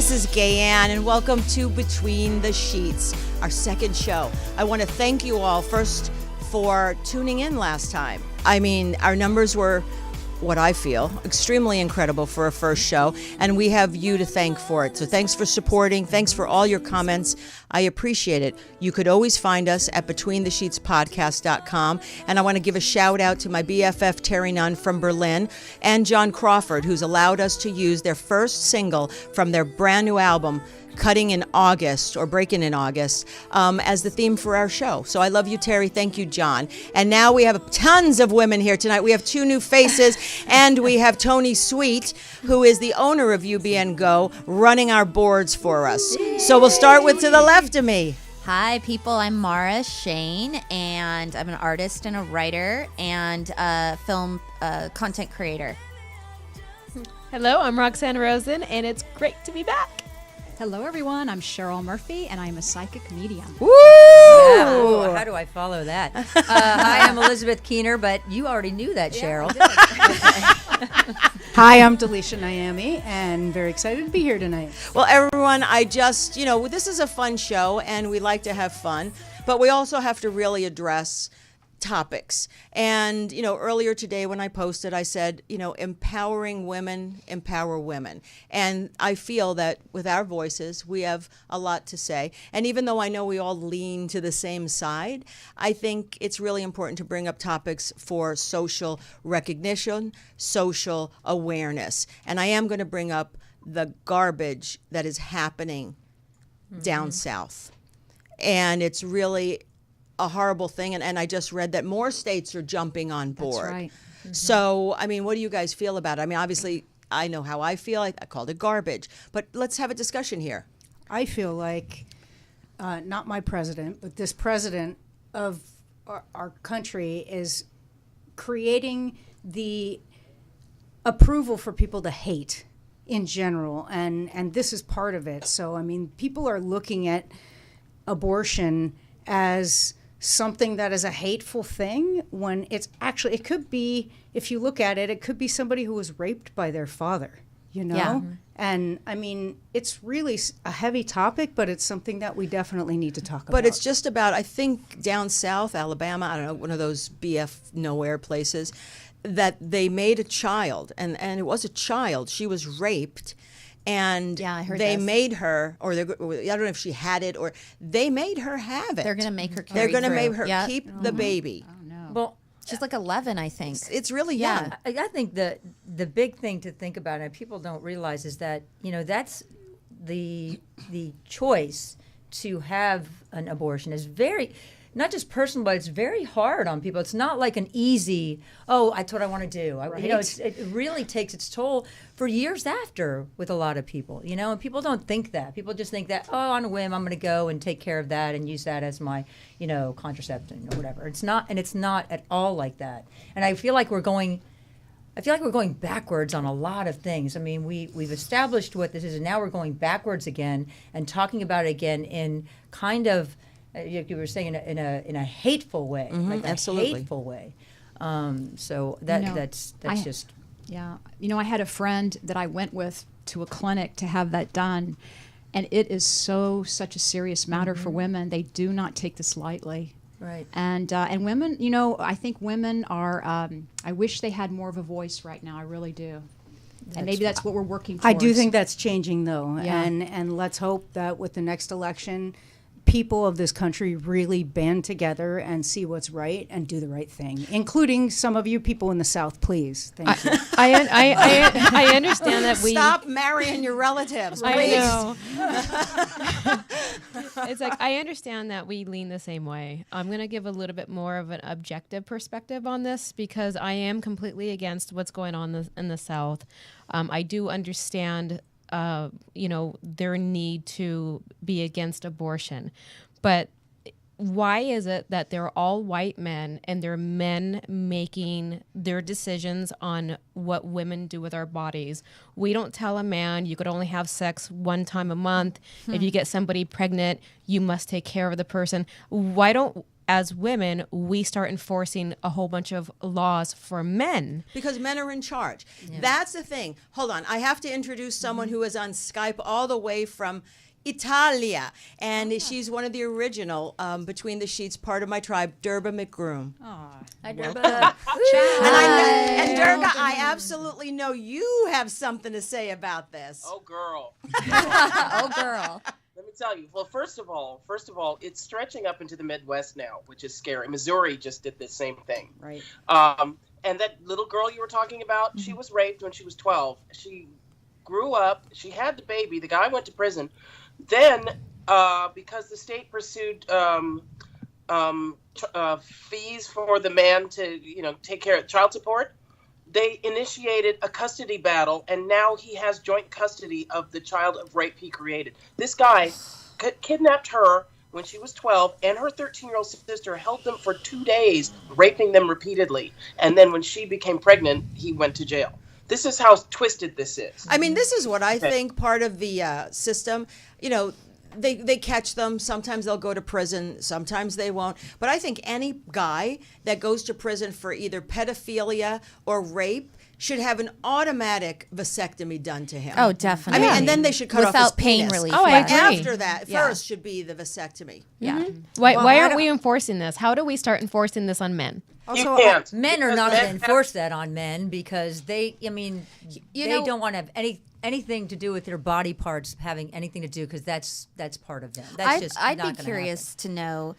this is Gayanne, and welcome to Between the Sheets, our second show. I want to thank you all first for tuning in last time. I mean, our numbers were, what I feel, extremely incredible for a first show, and we have you to thank for it. So thanks for supporting. Thanks for all your comments. I appreciate it. You could always find us at betweenthe-sheetspodcast.com, and I want to give a shout out to my BFF Terry Nunn from Berlin and John Crawford, who's allowed us to use their first single from their brand new album, Cutting in August, or Breaking in August, as the theme for our show. So I love you, Terry. Thank you, John. And now we have tons of women here tonight. We have two new faces, and we have Tony Sweet, who is the owner of UBN Go, running our boards for us. So we'll start with to the left of me. Hi, people. I'm Mara Shane, and I'm an artist and a writer and a film content creator. Hello, I'm Roxanne Rosen, and it's great to be back. Hello, everyone. I'm Cheryl Murphy, and I'm a psychic medium. Woo! Yeah. Ooh, how do I follow that? Hi, I'm Elizabeth Keener, but you already knew that, Cheryl. Hi, I'm Delisha Naomi, and very excited to be here tonight. Well, everyone, this is a fun show, and we like to have fun, but we also have to really address topics. And, earlier today when I posted, I said, empowering women, empower women. And I feel that with our voices, we have a lot to say. And even though I know we all lean to the same side, I think it's really important to bring up topics for social recognition, social awareness. And I am going to bring up the garbage that is happening down south. And it's really a horrible thing, and I just read that more states are jumping on board. That's right. So, what do you guys feel about it? Obviously, I know how I feel. I called it garbage. But let's have a discussion here. I feel like, not my president, but this president of our country is creating the approval for people to hate in general, and this is part of it. So, people are looking at abortion as something that is a hateful thing when it's actually, it could be, if you look at it, it could be somebody who was raped by their father, Yeah. And it's really a heavy topic, but it's something that we definitely need to talk about. But it's just about, I think down south, Alabama, I don't know, one of those BF nowhere places, that they made a child, and it was a child. She was raped. And Yeah, I heard they this. made her, or I don't know if she had it, or they made her have it. They're going to make her They're carry going to through. make her Yeah. keep the baby. Oh, no. Well, She's like 11, I think. It's really young. I think the big thing to think about, and people don't realize, is that that's the choice to have an abortion is very, not just personal, but it's very hard on people. It's not like an easy, that's what I want to do. Right. It really takes its toll for years after with a lot of people, and people don't think that. People just think that, on a whim, I'm going to go and take care of that and use that as my, contraception or whatever. It's not at all like that. And I feel like we're going backwards on a lot of things. We've established what this is, and now we're going backwards again and talking about it again in kind of, you were saying, in a hateful way, like a absolutely. hateful way. So that's I- just. Yeah. I had a friend that I went with to a clinic to have that done, and it is such a serious matter for women. They do not take this lightly. Right. And women, I think women are, I wish they had more of a voice right now. I really do. And maybe that's what we're working towards. I do think that's changing, though. Yeah. And let's hope that with the next election, people of this country really band together and see what's right and do the right thing, including some of you people in the South, please. Thank you. I understand that we Stop marrying your relatives, I please. know. It's like, I understand that we lean the same way. I'm going to give a little bit more of an objective perspective on this because I am completely against what's going on in the South. I do understand their need to be against abortion. But why is it that they're all white men and they're men making their decisions on what women do with our bodies? We don't tell a man you could only have sex one time a month. If you get somebody pregnant, you must take care of the person. Why don't as women, we start enforcing a whole bunch of laws for men. Because men are in charge. That's the thing. Hold on. I have to introduce someone who is on Skype all the way from Italia. And she's one of the original Between the Sheets, part of my tribe, Durba McGroom. I do. And Durga, I absolutely know you have something to say about this. Oh, girl. Oh, girl. Let me tell you. Well, first of all, it's stretching up into the Midwest now, which is scary. Missouri just did the same thing. Right. And that little girl you were talking about, she was raped when she was 12. She grew up. She had the baby. The guy went to prison. Then, because the state pursued fees for the man to, take care of child support, they initiated a custody battle, and now he has joint custody of the child of rape he created. This guy kidnapped her when she was 12, and her 13-year-old sister held them for 2 days, raping them repeatedly. And then when she became pregnant, he went to jail. This is how twisted this is. I mean, this is what I think part of the system, they catch them. Sometimes they'll go to prison. Sometimes they won't. But I think any guy that goes to prison for either pedophilia or rape should have an automatic vasectomy done to him. Oh, definitely. I mean, and then they should cut off his without pain penis. relief. Oh, I yeah. agree. After that, Yeah. first should be the vasectomy. Yeah. Why aren't we enforcing this? How do we start enforcing this on men? You can't. Men are Because not men going to enforce that on men because they know- don't want to have anything to do with their body parts having anything to do because that's part of them. That's I'd not be gonna curious to know.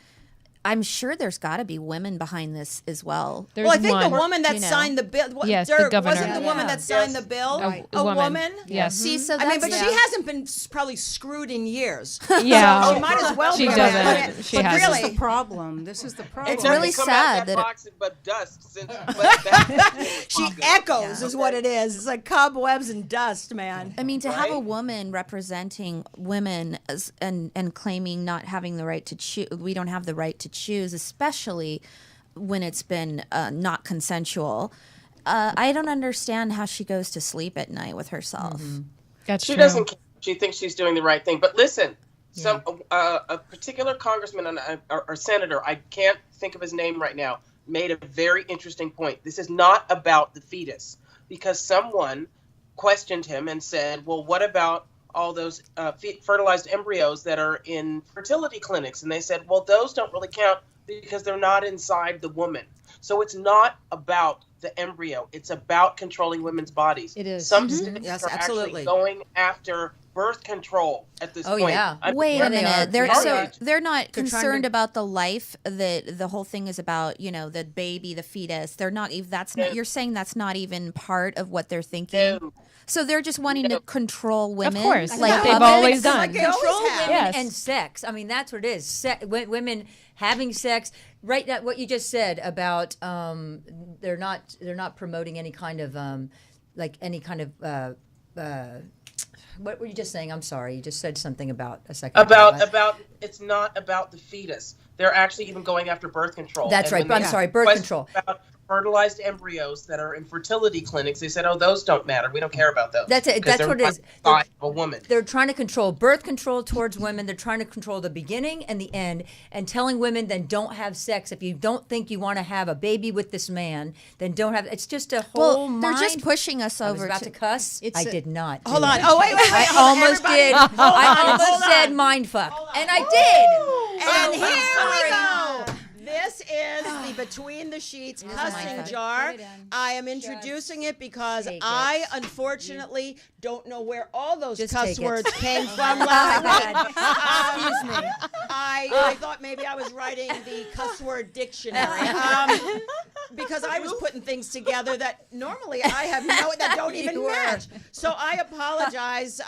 I'm sure there's got to be women behind this as well. There's Well, I think one. the woman that you know. signed the bill, Yes, the Dirk, governor. wasn't the woman that signed the bill A woman? Yes. See, so I that's mean, but she yeah. hasn't been probably screwed in years. Yeah. So she might as well She be doesn't. around it. She But hasn't. really, This is the problem. This is the problem. It's really come sad out that box but dust since that she echoes is what it is. It's like cobwebs and dust, man. I mean, to have a Right? woman representing women and claiming not having the right to choose, we don't have the right to choose, especially when it's been not consensual. I don't understand how she goes to sleep at night with herself. That's she true. doesn't care. She thinks she's doing the right thing. But listen, a particular congressman or senator, I can't think of his name right now, made a very interesting point. This is not about the fetus, because someone questioned him and said, well, what about all those fertilized embryos that are in fertility clinics? And they said, well, those don't really count because they're not inside the woman. So it's not about the embryo. It's about controlling women's bodies. It is. Some states Yes, are absolutely. actually going after birth control at this Oh, point. yeah. Wait Yeah, a they minute. are. They're Yeah. they're not They're trying concerned to- about the life that the whole thing is about. The baby, the fetus. They're not. That's not. No. You're saying that's not even part of what they're thinking. No. So they're just wanting to control women. course. like They've puppets? always done. Like they Control always have. women Yes. and sex. I mean, that's what it is. Women having sex. Right. That what you just said about they're not promoting any kind of what were you just saying? I'm sorry. You just said something about a second ago. About it's not about the fetus. They're actually even going after birth control. That's And right. when I'm they sorry. Birth question control. About fertilized embryos that are in fertility clinics, they said, "Oh, those don't matter. We don't care about those." That's it. 'Cause That's they're what it is. not inside of a woman. They're trying to control birth control towards women. They're trying to control the beginning and the end, and telling women then don't have sex. If you don't think you want to have a baby with this man, then don't have. It's just a whole Well, they're just mind- pushing us I was over about to cuss. I did not. Hold do on. it. Oh, wait. I Hold on, almost everybody. did. Hold on, I almost hold said on. mind fuck, and I did. And here we sorry. go. This is the Between the Sheets cussing mindfuck. jar. Put it in. I am introducing it because take it. I unfortunately don't know where all those Just cuss take it. words came from last night. Excuse me. I thought maybe I was writing the cuss word dictionary because I was putting things together that normally I have that don't even You were. match. So I apologize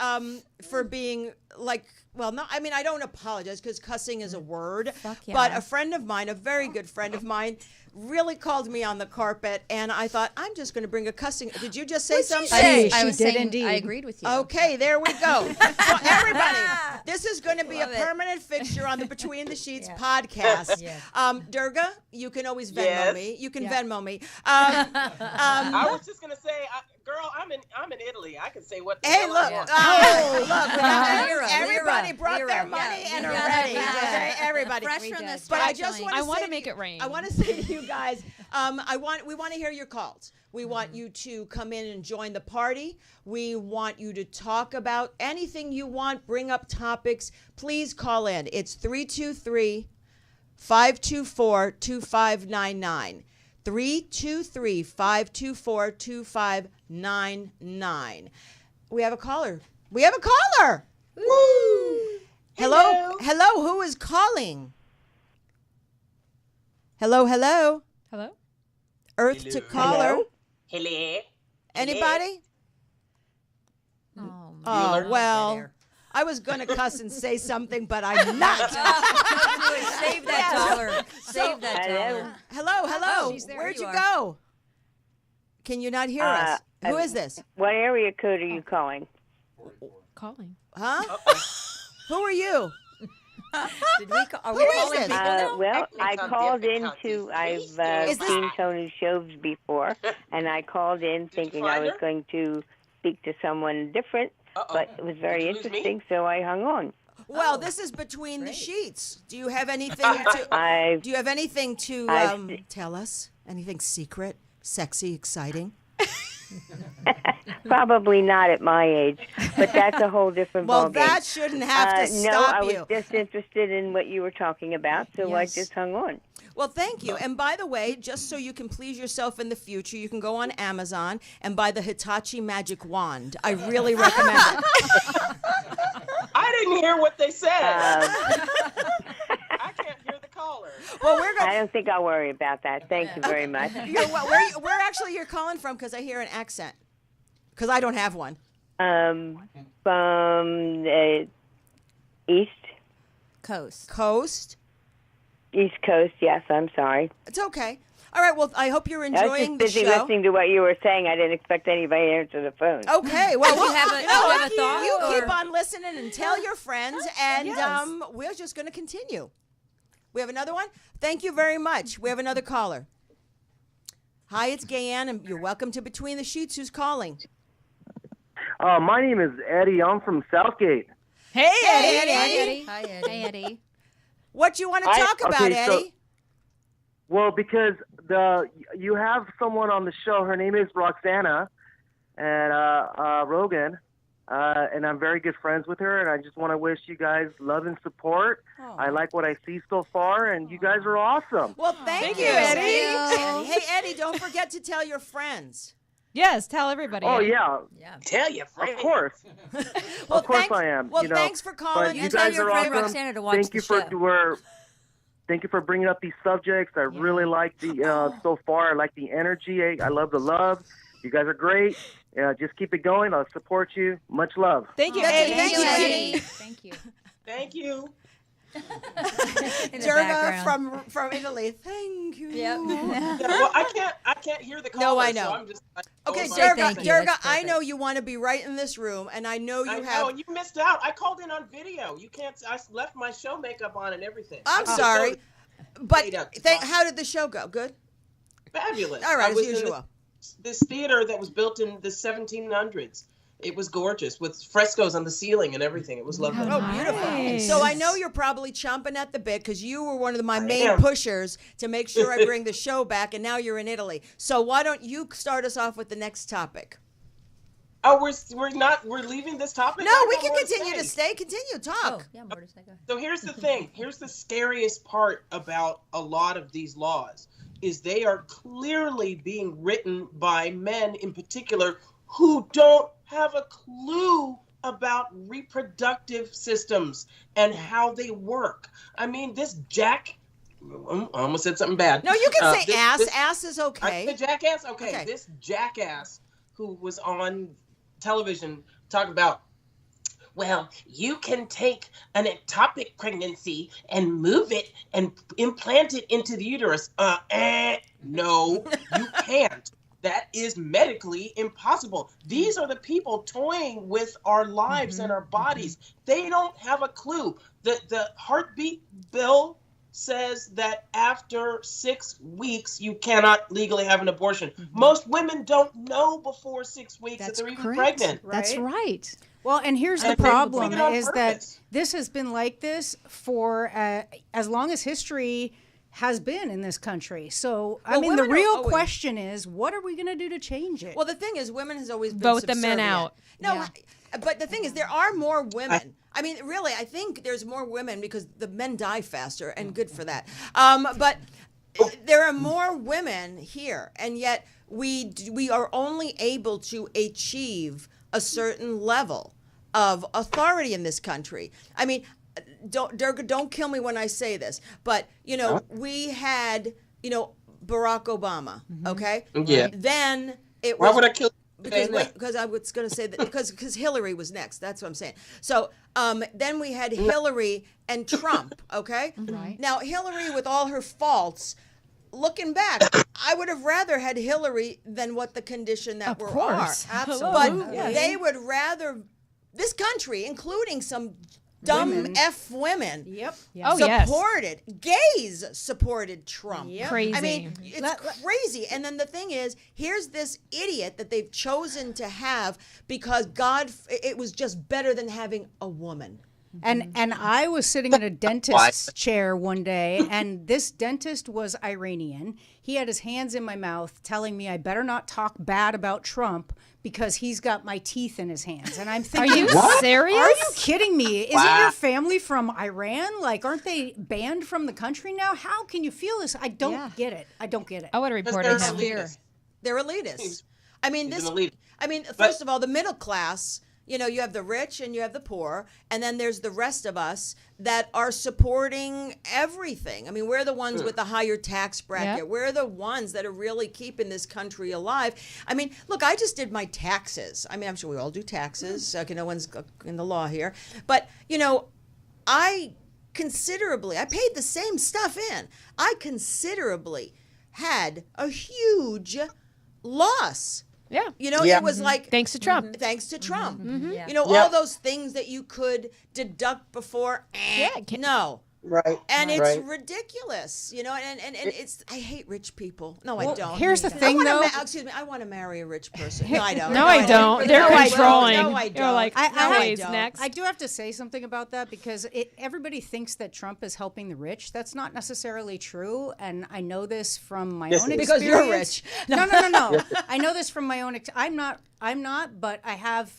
for being like. Well, no, I mean, I don't apologize because cussing is a word. yeah. But a friend of mine, a very good friend of mine, really called me on the carpet, and I thought, I'm just going to bring a cussing. Did you just say something? say? I She was did saying indeed. I agreed with you. Okay, there we go. So everybody, this is going to be a Love it. permanent fixture on the Between the Sheets podcast. Yes. Durga, you can always Venmo Yes. me. You can Yeah. Venmo me. I was just gonna say, girl, I'm in Italy. I can say what. The Hey, hell I look, want. Look, we got Lira, everybody Lira, brought their Lira. money Yeah, and we are got ready. it. Okay, everybody. Fresh from the But I start just joint. want to I wanna make it rain. I want to say to you guys, we want to hear your calls. We want you to come in and join the party. We want you to talk about anything you want, bring up topics. Please call in. It's 323-524-2599. 323-524-2599. We have a caller. Woo! Hello. Who is calling? Hello. Hello? Earth to caller. Hello. Anybody? Oh, Oh, Bueller. well, There. I was going to cuss and say something, but I'm not. Save that dollar. Save that dollar. Hello. she's there. Where'd You you are. go? Can you not hear us? Who is this? What area code are you calling? Calling. Huh? Who are you? Did we are we Who is calling this? people now? Well, I Technical called difficulties. I've Is this- seen Tony's shows before, and I called in thinking I find was her? going to speak to someone different, but it was very Did you lose me? interesting, so I hung on. Well, this is between the sheets. Do you have anything to I've Do you have anything to I've- tell us? Anything secret, sexy, exciting? probably not at my age, but that's a whole different Well, ballgame. that shouldn't have to no, stop I was you. just interested in what you were talking about, so I just hung on. Well, thank you. And by the way, just so you can please yourself in the future, you can go on Amazon and buy the Hitachi Magic Wand. I really recommend it. I didn't hear what they said. I can't hear the caller. Well, we're I going. don't think I'll worry about that. Thank you very much. Where actually you're calling from? Because I hear an accent. Because I don't have one. From East Coast. Coast, yes, I'm sorry. It's okay. All right. Well, I hope you're I was enjoying just the busy show. listening to what you were saying. I didn't expect anybody to answer the phone. Okay. Well, Do you have a- you do you know, have a thought, you or- keep on listening and tell your friends, and we're just going to continue. We have another one. Thank you very much. We have another caller. Hi, it's Gayanne, and you're welcome to Between the Sheets. Who's calling? My name is Eddie. I'm from Southgate. Hey, Eddie. Eddie. Hi, Eddie. Hey, Eddie. What you want to talk about, okay, so- Eddie? Well, because you have someone on the show. Her name is Roxana, and Rogan, and I'm very good friends with her. And I just want to wish you guys love and support. I like what I see so far, and you guys are awesome. Well, thank you, you. Eddie. Hey, Eddie, don't forget to tell your friends. Yes, tell everybody. Oh yeah, Yeah. Tell your friend. of course. Well, Of course thanks, I am, Well, you know, thanks for But calling. you and tell guys your are friend awesome. Roxana to watch Thank the you show. Thank you for bringing up these subjects. I really like the so far. I like the energy. I love the love. You guys are great. Just keep it going. I'll support you. Much love. Thank you, That's Eddie. it. Thank you, Eddie. Thank you. Thank you. In the Durga background. from Italy. Thank you. Yep. Well, I can't hear the caller. No, I know. So I'm just, Okay, oh, Durga, thank you. Durga, That's I perfect. know you want to be right in this room, and I know you I have. know, and you missed out. I called in on video. You can't. I left my show makeup on and everything. I'm I was sorry, so but made up to talk. how did the show go? Good. Fabulous. All right, I as was in usual. this theater that was built in the 1700s. It was gorgeous with frescoes on the ceiling and everything. It was lovely. Oh, beautiful. Nice. So I know you're probably chomping at the bit because you were one of my main am. pushers to make sure I bring the show back, and now you're in Italy. So why don't you start us off with the next topic? Oh, we're leaving this topic. No, I we got can more continue to say. stay. Continue, Oh, talk. yeah, more to say. Go ahead. So here's the thing. Here's the scariest part about a lot of these laws is they are clearly being written by men in particular who don't have a clue about reproductive systems and how they work. I mean, this I almost said something bad. No, you can say ass. this- Ass is I okay. said jackass? Okay. Okay. This jackass who was on television talking about, well, you can take an ectopic pregnancy and move it and implant it into the uterus. No, you can't. That is medically impossible. These are the people toying with our lives and our bodies. They don't have a clue. The heartbeat bill says that after 6 weeks you cannot legally have an abortion. Most women don't know before 6 weeks that they're even pregnant. That's right. Well, and here's the And they problem bring it on is purpose. that this has been like this for as long as history has been in this country. So, I Well, mean, the women are real always- question is, what are we going to do to change it? Well, the thing is, women has always been Vote the men subservient. out. No, but the thing is, there are more women. I mean, really, I think there's more women because the men die faster, and good for that. But there are more women here, and yet we are only able to achieve a certain level of authority in this country. I mean, don't kill me when I say this, but you know, we had, you know, Barack Obama, okay? Yeah. Then it was Why would I kill you? because I was going to say that because Hillary was next. That's what I'm saying. So then we had Hillary and Trump. Okay. Right. Now Hillary, with all her faults, looking back, I would have rather had Hillary than what the condition that we're course. are. Absolutely. But they would rather this country, including some dumb F women. Yep. Oh, yes. Supported gays supported Trump. Yep. Crazy. I mean, it's crazy. And then the thing is, here's this idiot that they've chosen to have because it was just better than having a woman. And I was sitting in a dentist's chair one day, and this dentist was Iranian. He had his hands in my mouth telling me I better not talk bad about Trump because he's got my teeth in his hands. And I'm Are thinking, you serious? Are you kidding me? Isn't your family from Iran? Like, aren't they banned from the country now? How can you feel this? I don't get it. I don't get it. I would have Because reported they're him. elitist. They're elitists. I mean, He's this. an elitist. I mean, first of all, the middle class. You know, you have the rich and you have the poor, and then there's the rest of us that are supporting everything. I mean, we're the ones with the higher tax bracket. Yep. We're the ones that are really keeping this country alive. I mean, look, I just did my taxes. I mean, I'm sure we all do taxes. Okay, no one's in the law here. But, you know, I paid the same stuff in. I considerably had a huge loss. Yeah. You know, Yeah. it was like Thanks to Trump. thanks to Trump. Yeah. You know, Yeah. all those things that you could deduct before. No. Right. And it's Right. ridiculous, you know, and it's, I hate rich people. No, I Well, don't. here's the thing, I though. want to marry a rich person. No, I don't. No, I don't. They're No, I don't. controlling. No, I You're don't. like, I always don't. next. I do have to say something about that because everybody thinks that Trump is helping the rich. That's not necessarily true, and I know this from my own it is. experience. Because you're rich. No. I know this from my own. I'm not, but I have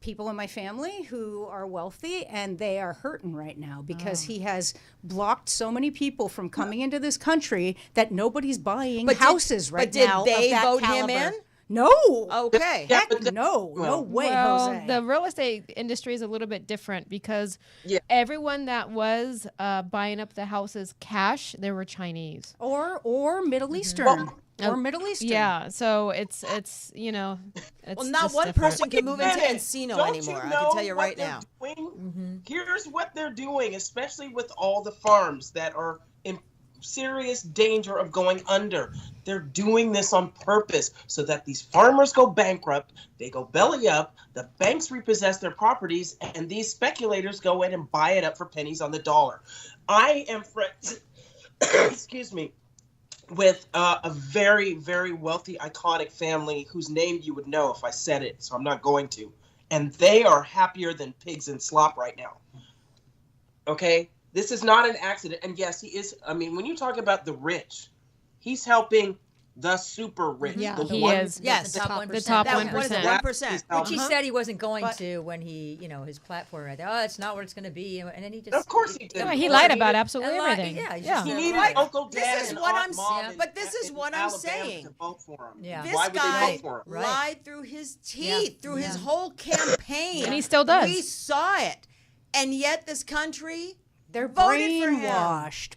people in my family who are wealthy, and they are hurting right now because he has blocked so many people from coming into this country that nobody's buying houses right now. But did they of that vote caliber. him in? No. Okay. Yeah, Heck but the- no. No way, Well, Jose. the real estate industry is a little bit different because Yeah. everyone that was buying up the houses cash, they were Chinese. or Middle Eastern. Or Middle Eastern. Yeah, so it's you know, it's Well, not just one different. person can move into Minute. Encino Don't anymore. you I know can tell you what right they're now. doing? Here's what they're doing, especially with all the farms that are in serious danger of going under. They're doing this on purpose so that these farmers go bankrupt, they go belly up, the banks repossess their properties, and these speculators go in and buy it up for pennies on the dollar. I am friends, excuse me, with a very, very wealthy, iconic family whose name you would know if I said it, so I'm not going to. And they are happier than pigs in slop right now. Okay? This is not an accident. And yes, he is. I mean, when you talk about the rich, he's helping the super rich. Yeah, the he one- is. Yes. The top 1%. The top That 1%. what is it? That 1%. is how- Which he said he wasn't going But- to when he, his platform right there. Oh, it's not what it's going to be. And then he just. Of course he did. Yeah, he Of lied course about did. absolutely And lie- everything. yeah, he yeah. just He Yeah. needed Right. Uncle This Dad is and what Aunt I'm Mom saying. in- But this is in what I'm Alabama saying. to vote for him. Yeah. This Why would they guy vote for him? Right. lied through his teeth, through his whole campaign. And he still does. We saw it. And yet this country They're voted for him.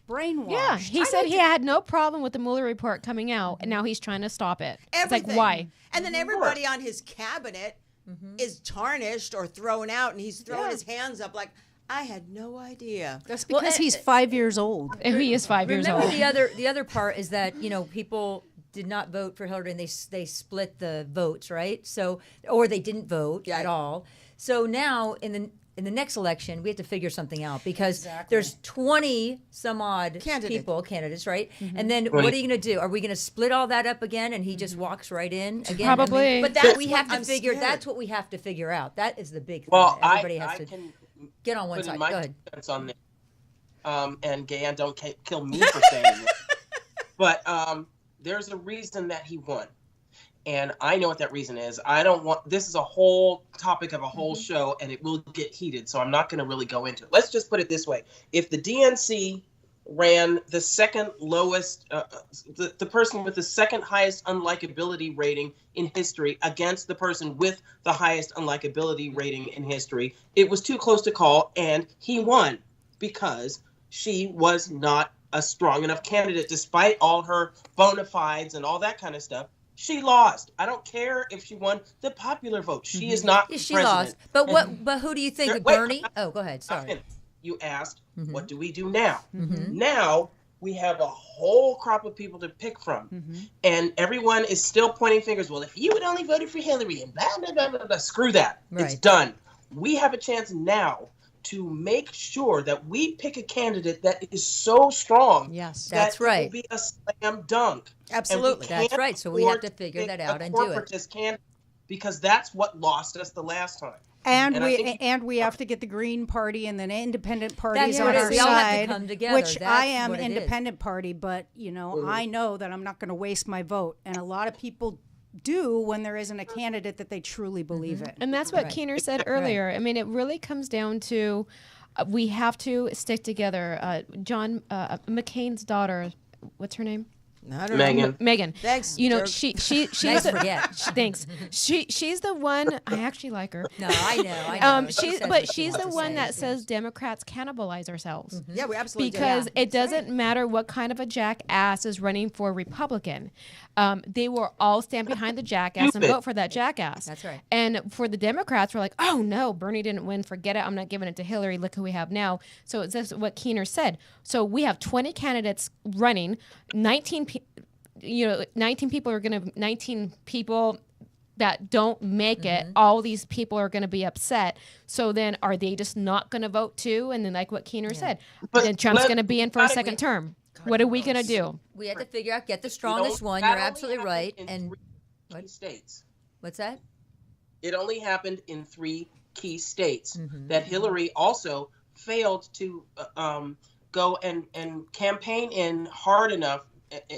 brainwashed. Yeah, he said he had no problem with the Mueller report coming out, and now he's trying to stop it. Everything. It's like, why? And then everybody on his cabinet is tarnished or thrown out, and he's throwing his hands up like, I had no idea. That's because he's 5 years old. He is 5 years Remember old. the other part is that people did not vote for Hillary and they split the votes, right? So or they didn't vote at all. So now in the next election, we have to figure something out because there's 20 some odd candidates, right? And then what are you going to do? Are we going to split all that up again and he just walks right in again? Probably. But that we have to figure. That's what we have to figure out. That is the big thing. Well, Everybody has I to can get on one put in side. my Go ahead. defense on this. And Gayan, don't kill me for saying this. But there's a reason that he won. And I know what that reason is. I don't want, this is a whole topic of a whole show, and it will get heated, so I'm not going to really go into it. Let's just put it this way. If the DNC ran the second lowest, the person with the second highest unlikability rating in history against the person with the highest unlikability rating in history, it was too close to call, and he won because she was not a strong enough candidate, despite all her bona fides and all that kind of stuff. She lost. I don't care if she won the popular vote. She is not She president. lost. But But who do you think? Bernie? Oh, go ahead. Sorry. You asked, what do we do now? Now we have a whole crop of people to pick from, and everyone is still pointing fingers. Well, if you had only voted for Hillary and blah blah blah blah blah, screw that. Right. It's done. We have a chance now to make sure that we pick a candidate that is so strong. Yes, that that's right. It will be a slam dunk. Absolutely. That's right. So we have to figure that out and do it. Because that's what lost us the last time. And I we think have to get the Green Party and the independent parties That's on what it our is. We all have to side, come together. which That's I am what it is. independent party, but I know that I'm not going to waste my vote, and a lot of people do when there isn't a candidate that they truly believe in. And that's what Keener said earlier. I mean, it really comes down to we have to stick together. John McCain's daughter, what's her name? I don't know. Megan. Thanks, You know, Dirk. she's Nice the, forget. thanks. She's the one. I actually like her. No, I know. She's the one that says Democrats cannibalize ourselves. Yeah, we absolutely do. Because it doesn't matter what kind of a jackass is running for Republican. They will all stand behind the jackass and vote for that jackass. That's right. And for the Democrats, we're like, oh no, Bernie didn't win. Forget it. I'm not giving it to Hillary. Look who we have now. So it's just what Keener said. So we have 20 candidates running. 19 people that don't make it, all these people are going to be upset. So then are they just not going to vote too? And then like what Keener said, then Trump's going to be in for a second term. What are we going to do? We have to figure out, get the strongest one. You're absolutely right. And key states. what's that? It only happened in 3 key states that Hillary also failed to go and campaign in hard enough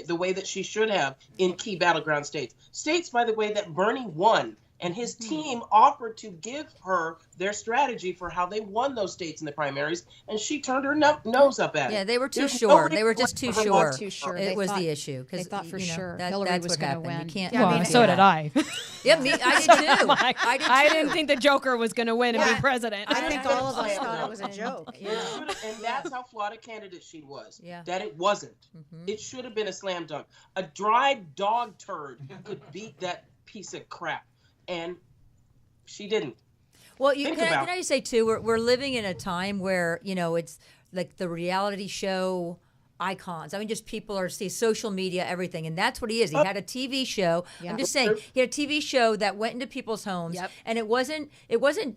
the way that she should have in key battleground states. States, by the way, that Bernie won, and his team offered to give her their strategy for how they won those states in the primaries, and she turned her nose up at it. Yeah, they were too There's sure. nobody They were just too for her sure. not Too sure. It They was thought- the issue. they thought for sure that, Hillary that's was what gonna happened. win. You can't. Yeah, Well, I mean, so did I. Yeah, I did too. I did too. I didn't think the Joker was going to win and be president. I think all of us thought it was a joke. And that's how flawed a candidate she was. Yeah. That it wasn't. It should have been a slam dunk. A dried dog turd could beat that piece of crap. And she didn't. Well, Think can about I just say too, we're living in a time where it's like the reality show icons. I mean, just people are see social media, everything, and that's what he is. He had a TV show. I'm just saying, he had a TV show that went into people's homes, and it wasn't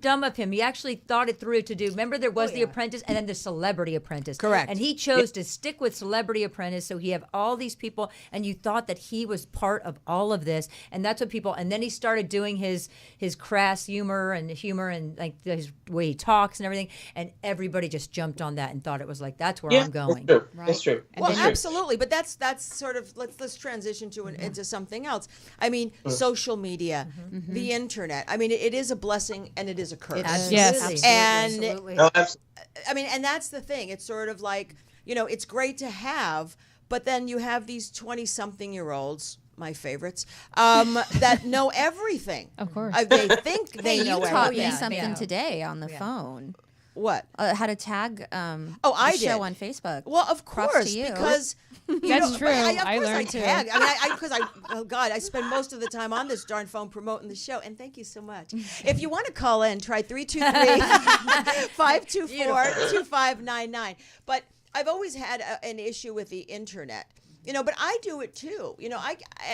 dumb of him. He actually thought it through to do. Remember, there was The Apprentice and then the Celebrity Apprentice. Correct. And he chose to stick with Celebrity Apprentice, so he have all these people, and you thought that he was part of all of this, and that's what people. And then he started doing his crass humor and like his way he talks and everything, and everybody just jumped on that and thought it was like that's where I'm going. That's true. That's true. Well, absolutely, but that's sort of let's transition to into something else. I mean, social media, the internet. I mean, it is a blessing and it is a curse. Yes. And No, I mean, and that's the thing. It's sort of like it's great to have, but then you have these 20-something-year-olds. My favorites, that know everything. Of course. They think they Hey, know you taught everything. me something today on the phone. What? How to tag I the show did. on Facebook. Well, of Props course, to you. because That's true. I I learned too. tag. I mean, because oh God, I spend most of the time on this darn phone promoting the show. And thank you so much. If you want to call in, try 323-524-2599. But I've always had an issue with the internet. But I do it too.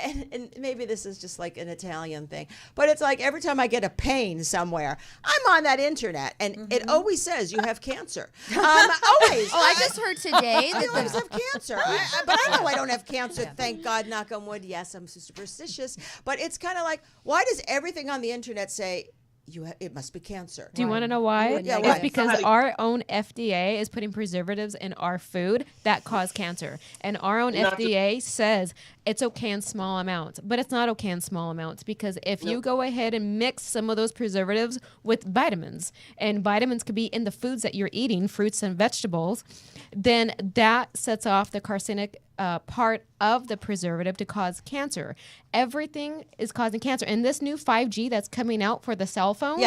And maybe this is just like an Italian thing, but it's like every time I get a pain somewhere, I'm on that internet, and it always says you have cancer. Always. Oh, I just heard today I that always have cancer. But I know I don't have cancer. Thank God, knock on wood. Yes, I'm superstitious. But it's kind of like, why does everything on the internet say it must be cancer? Do you want to know why? Yeah, It's why? because our own FDA is putting preservatives in our food that cause cancer. And our own FDA says it's okay in small amounts, but it's not okay in small amounts, because if you go ahead and mix some of those preservatives with vitamins, and vitamins could be in the foods that you're eating, fruits and vegetables, then that sets off the carcinic part of the preservative to cause cancer. Everything is causing cancer. And this new 5G that's coming out for the cell phones,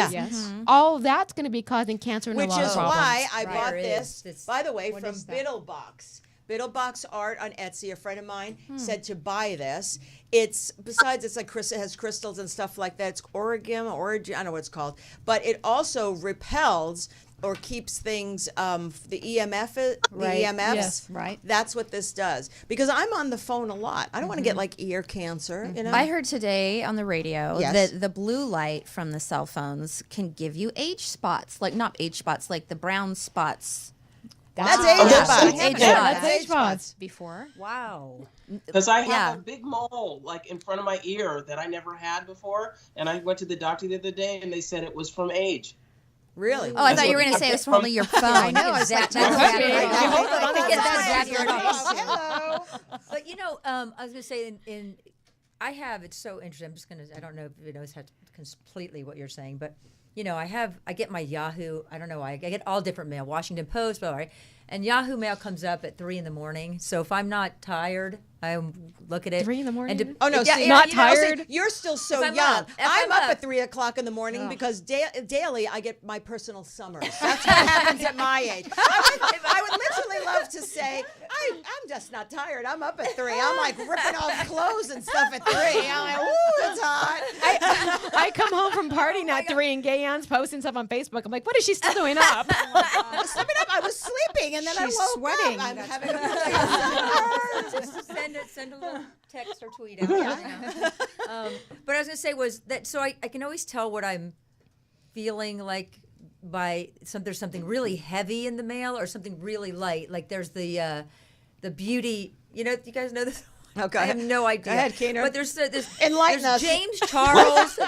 all of that's going to be causing cancer and Which a lot is of problems. why I bought There this, is. by the way, What from is that? Biddlebox. Biddlebox Art on Etsy. A friend of mine said to buy this. It's like it has crystals and stuff like that. It's origin, I don't know what it's called, but it also repels or keeps things the EMFs. Yes, right. That's what this does. Because I'm on the phone a lot. I don't want to get like ear cancer. I heard today on the radio Yes. that the blue light from the cell phones can give you age spots, like not age spots, like the brown spots. That's Wow. age Yeah, spots. age Yeah, spots. that's Age spots. Before. Wow. Because I have Yeah. a big mole like in front of my ear that I never had before, and I went to the doctor the other day, and they said it was from age. Really? Oh, I That's thought you were what going to I say it was get from from- only your phone. I know. I was like, That's that's exactly exactly right. right. Hold on, I think get that's that Hello. But I was gonna say in I have, it's so interesting. I'm just gonna, I don't know if it knows how to completely what you're saying, but I get my Yahoo. I don't know why I get all different mail. Washington Post, blah, blah, blah. And Yahoo mail comes up at 3 a.m. So if I'm not tired, I look at it. 3 a.m? Oh no, see, not you know, see, tired? you're still so If I'm young. up. If I'm I'm up up. at 3 o'clock in the morning because daily I get my personal summers. That's what happens at my age. I would literally love to say I'm just not tired. I'm up at 3. I'm like ripping off clothes and stuff at 3. I'm like, ooh, it's hot. I come home from partying at 3 and Gay-Ann's posting stuff on Facebook. I'm like, what is she still doing up? I was slipping up. I was sleeping and then She's I woke sweating. up. I'm That's having a Just send a little text or tweet out. But I was gonna say was that so I can always tell what I'm feeling like by there's something really heavy in the mail or something really light. Like there's the beauty. You guys know this. Okay. I have no idea. Go ahead, Keener. But there's Enlighten us. James Charles.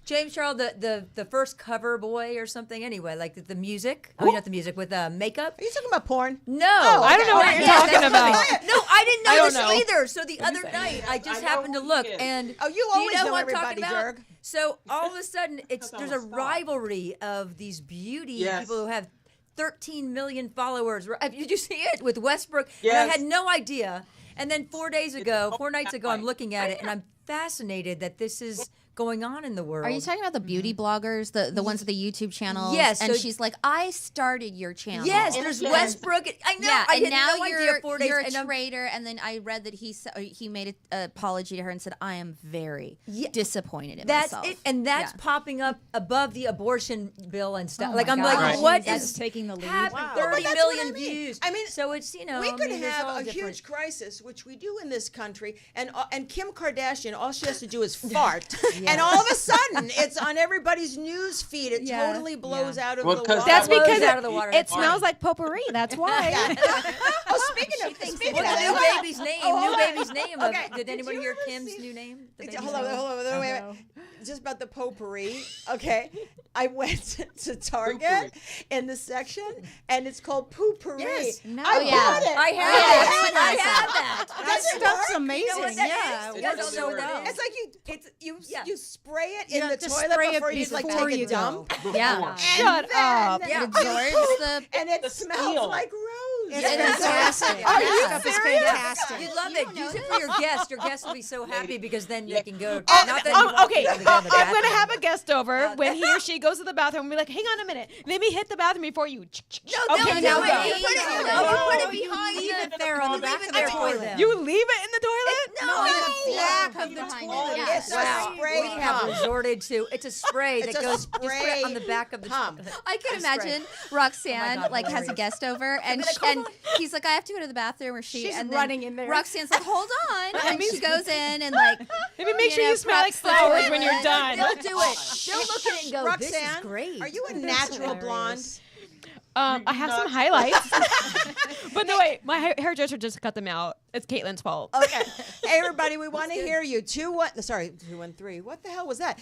James Charles, the first cover boy or something. Anyway, like the music. I mean, not the music with makeup. Are you talking about porn? No, I don't know what you're talking about. No, I didn't know I don't this know. either. So the other night, I just I know happened to who look, he is. and Oh, you do always know know what I'm everybody, talking about? Jerg. So all of a sudden, there's a almost rivalry of these beauty Yes. people who have 13 million followers. Did you see it with Westbrook? And Yes. I had no idea. And then 4 nights ago, I'm looking at it, and I'm fascinated that this is going on in the world. Are you talking about the beauty bloggers, the ones with the YouTube channels? Yes, And so- she's like, I started your channel. Yes, there's Westbrook. I know. Yeah, I and had now no you're idea 4 days. you're a and I'm- traitor. And then I read that he made an apology to her and said, I am very Yeah. disappointed in That's myself. it, and that's Yeah. popping up above the abortion bill and stuff. Oh like my I'm gosh. like, Right. what That's is taking the lead. happening? Wow. 30 But that's million what I mean. views. I mean, so it's we I could mean, there's have all a different- huge crisis, which we do in this country, and Kim Kardashian, all she has to do is fart, and all of a sudden it's on everybody's news feed. It Yeah. totally blows out of Well, the 'cause water. That's blows because out of the water. it smells like potpourri. That's why. Oh, speaking of What's speaking the of new that, baby's name? Oh, hold New on. baby's name. Okay, Did anyone you hear ever Kim's see- new name? The baby's Hold on, name? hold on, wait, wait. Just about the potpourri. Okay, I went to Target in the section, and it's called poo-pourri. Yes. No, I yeah. bought it. I have Yeah, it. everyone I has have that. that. Does it Stuff's work? amazing. You know what that Yeah. is? It You guys works don't know what really that It's is. like Yeah. you spray it You in the have to toilet spray it before you like before take you a dump. Yeah. Shut up. Yeah. It absorbs the. And it The smells steel. like rose. It's It is fantastic. Are That you stuff is serious? fantastic. You love it. Use it for your guests. Your guests will be so happy because then they can go. Oh, Not that you won't okay, be able to go in the I'm going to bathroom. have a guest over when he or she goes to the bathroom and be like, hang on a minute. Let me hit the bathroom before you. No, okay, no, now no, go. you put it, No, you put it you behind leave the, it there on you the leave back it of the there for toilet. them. You leave it in the toilet? No, in the back pump behind Oh, it. Yeah. it's a spray We have pump. resorted to it's a spray It's that a goes you spray it on spray the back of the pump. I can Spray. imagine Roxanne God, like has a hilarious. guest over and like, and he's like, I have to go to the bathroom, or She's and running then in there. Roxanne's like, hold on, and she goes in and like Maybe make sure know, you smell like preps the flowers when you're toilet. done. They'll do it. They'll look at it and go, "This is Roxanne, great." are you a natural blonde? I have some highlights. But no, wait, my hairdresser just cut them out. It's Caitlin's fault. Okay. Hey, everybody, we want to hear you. 213. What the hell was that?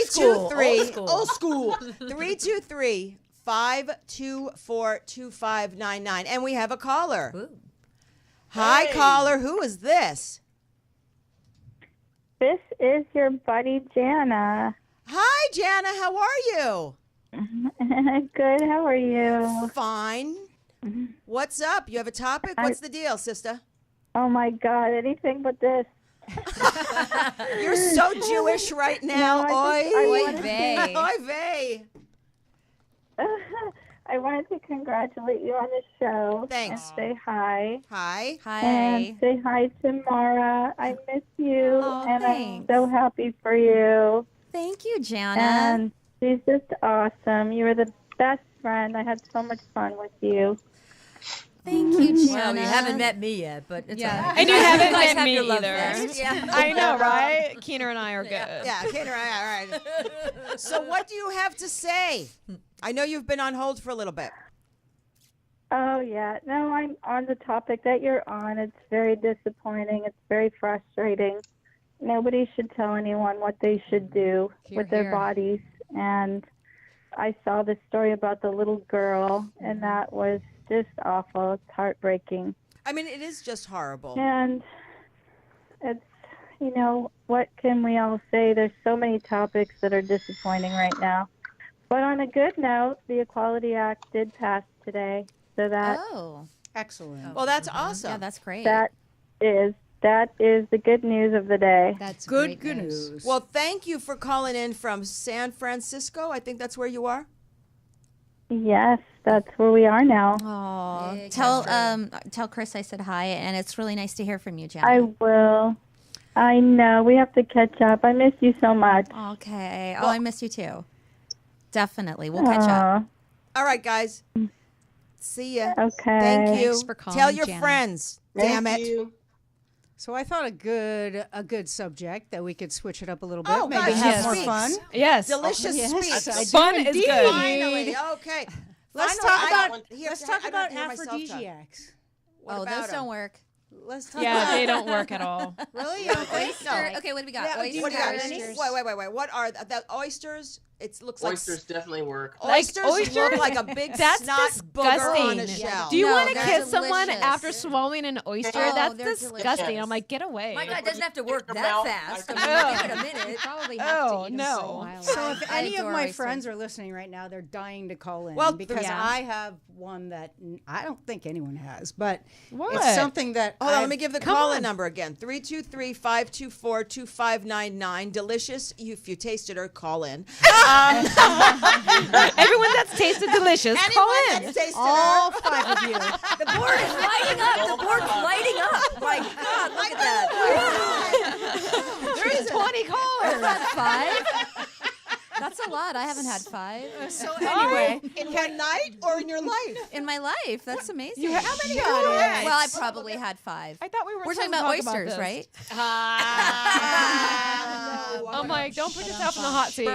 school, 323. old school. 323 524 2599. And we have a caller. Ooh. Hi, Hey. caller. Who is this? This is your buddy Jana. Hi, Jana. How are you? Good, how are you? Fine. What's up? You have a topic? What's the deal, sister? Oh my God, anything but this. You're so Jewish right now. No, I Oy wanted vey. Oy vey. I wanted to congratulate you on the show. Thanks. And say hi. Hi. Hi. And say hi to Mara. I miss you. Oh, and thanks. I'm so happy for you. Thank you, Jana. And she's just awesome. You were the best friend. I had so much fun with you. Thank you, Jana. Well, you haven't met me yet, but it's all right. And you guys haven't guys met have me your love either. fest. Yeah. I know, right? Keener and I are good. Yeah, okay, all right. So what do you have to say? I know you've been on hold for a little bit. Oh, yeah. No, I'm on the topic that you're on. It's very disappointing. It's very frustrating. Nobody should tell anyone what they should do with their bodies. And I saw this story about the little girl, and that was just awful. It's heartbreaking. I mean, it is just horrible. And it's, what can we all say? There's so many topics that are disappointing right now. But on a good note, the Equality Act did pass today. So that Excellent. Well, that's awesome. Yeah, that's great. that is the good news of the day. That's Good great news. Well, thank you for calling in from San Francisco. I think that's where you are. Yes, that's where we are now. Oh, tell Chris I said hi, and it's really nice to hear from you, Jana. I will. I know. We have to catch up. I miss you so much. Okay. I miss you too. Definitely. We'll catch up. All right, guys. See ya. Okay. Thank you. Thanks for calling, Tell your Jana. friends. Damn it. You. So I thought a good subject that we could switch it up a little bit, Oh, maybe gosh, have yes. more Sweets. fun. Yes. Delicious Yes, sweets. I do Fun is indeed. good. Finally. Okay. Let's Finally, talk I about don't- here, let's I talk don't about hear myself talk. aphrodisiacs. What Oh, about those 'em? don't work. Let's talk Yeah, about they don't work at all. Really? You don't think? Oyster. Okay, what do we got? Yeah, Oysters. what do you got? Wait. What are the oysters? It looks like Oysters definitely work. Oysters, oysters? look like a big That's snot booger on a disgusting. shell. Do you No, want to they're kiss someone delicious. after swallowing an oyster? Oh, That's they're disgusting. delicious. I'm like, get away. My God, it doesn't have to work Your that mouth, fast. I I mean, can- give it a minute. You probably have Oh, to eat 'em no. for a while. So if I any of adore my oysters. friends are listening right now, they're dying to call in Well, because yeah. I have one that I don't think anyone has, but What? it's something that Hold on, I've- let me give the Come call-in on. number again. 323-524-2599. Delicious. If you tasted her, call in. Everyone that's tasted delicious, call Anyone in. that's tasted all her. 5 of you. The board is lighting up. The board's lighting up. My God, look at that. There's 20 callers. That's 5. That's a lot. I haven't had 5 So anyway, In one night or in your life? in my life. That's amazing. How many Well, I probably had 5. I thought we were We're talking supposed about to talk oysters, this. right? I'm like, don't put yourself in the hot seat.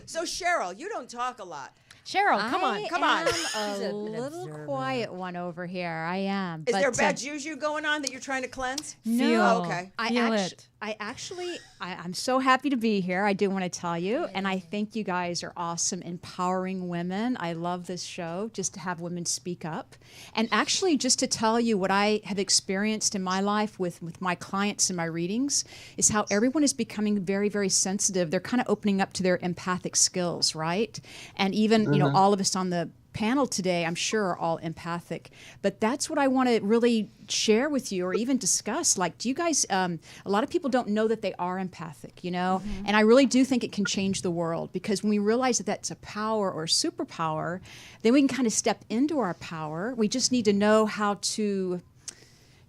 So Cheryl, you don't talk a lot. Cheryl, come on. Come on. I'm a little quiet one over here. I am. Is but, there bad juju going on that you're trying to cleanse? No. Oh, okay. Feel it. I'm so happy to be here. I do want to tell you, and I think you guys are awesome, empowering women. I love this show, just to have women speak up, and actually just to tell you what I have experienced in my life with my clients and my readings is how everyone is becoming very, very sensitive. They're kind of opening up to their empathic skills, right? And even all of us on the panel today, I'm sure, are all empathic. But that's what I want to really share with you or even discuss. Like, do you guys, a lot of people don't know that they are empathic, And I really do think it can change the world, because when we realize that that's a power or a superpower, then we can kind of step into our power. We just need to know how to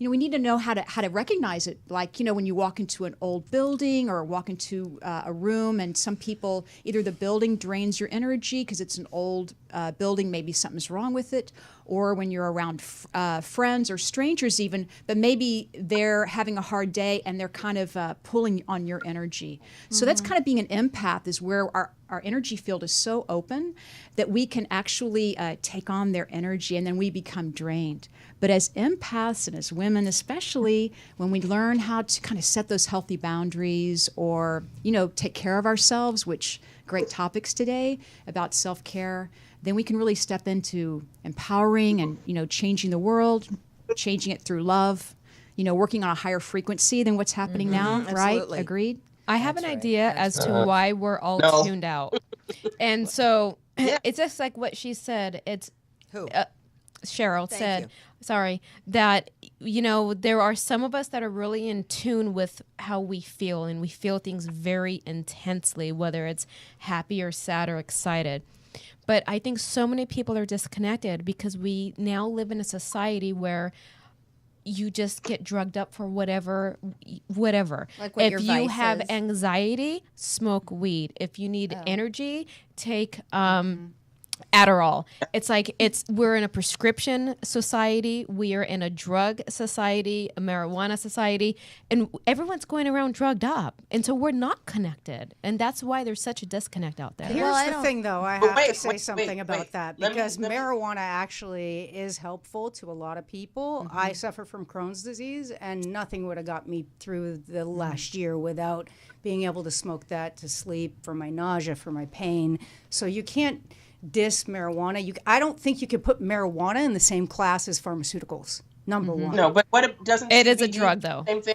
we need to know how to recognize it. Like, when you walk into an old building or walk into a room, and some people, either the building drains your energy because it's an old building, maybe something's wrong with it, or when you're around friends or strangers even, but maybe they're having a hard day and they're kind of pulling on your energy. So that's kind of being an empath, is where our energy field is so open that we can actually take on their energy, and then we become drained. But as empaths, and as women especially, when we learn how to kind of set those healthy boundaries, or take care of ourselves, which great topics today about self-care, then we can really step into empowering and changing the world, changing it through love, working on a higher frequency than what's happening now, right? Absolutely. Agreed? I have an idea as to why we're all tuned out. And so it's just like what she said. It's Who? Cheryl Thank said, you. sorry, that, there are some of us that are really in tune with how we feel, and we feel things very intensely, whether it's happy or sad or excited. But I think so many people are disconnected because we now live in a society where you just get drugged up for whatever. Like what if your you vice have is. anxiety, smoke weed. If you need energy, take Adderall. It's like we're in a prescription society. We are in a drug society, a marijuana society, and everyone's going around drugged up. And so we're not connected. And that's why there's such a disconnect out there. Here's the thing, though. I But have wait, to say wait, something wait, about wait. that, Let me- because let me- marijuana actually is helpful to a lot of people. I suffer from Crohn's disease, and nothing would have got me through the last year without being able to smoke that to sleep, for my nausea, for my pain. So you can't diss marijuana. I don't think you could put marijuana in the same class as pharmaceuticals. Number one. No, but what it doesn't. It is a CBD drug, though. Same thing.